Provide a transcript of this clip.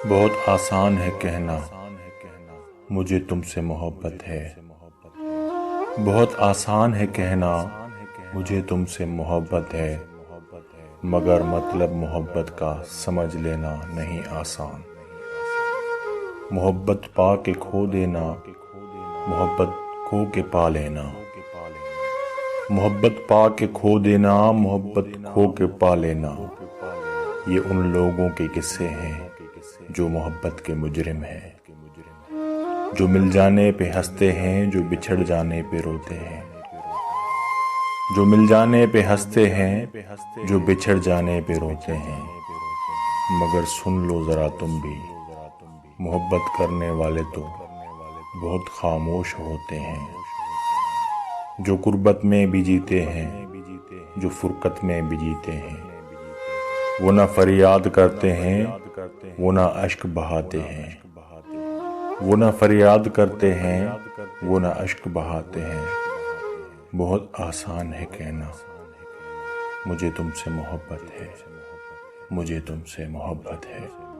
بہت آسان ہے کہنا مجھے تم سے محبت ہے۔ بہت آسان ہے کہنا مجھے تم سے محبت ہے، مگر مطلب محبت کا سمجھ لینا نہیں آسان۔ محبت پا کے کھو دینا، محبت کھو کے پا لینا۔ محبت پا کے کھو دینا، محبت کھو کے پا لینا، یہ ان لوگوں کے قصے ہیں جو محبت کے مجرم ہیں، جو مل جانے پہ ہنستے ہیں، جو بچھڑ جانے پہ روتے ہیں۔ جو مل جانے پہ ہنستے ہیں، جو بچھڑ جانے پہ روتے ہیں۔ مگر سن لو ذرا تم بھی، محبت کرنے والے تو بہت خاموش ہوتے ہیں، جو قربت میں بھی جیتے ہیں، جو فرقت میں بھی جیتے ہیں۔ وہ نہ فریاد کرتے ہیں، وہ نہ اشک بہاتے ہیں۔ وہ نہ فریاد کرتے ہیں، وہ نہ اشک بہاتے ہیں۔ بہت آسان ہے کہنا مجھے تم سے محبت ہے، مجھے تم سے محبت ہے۔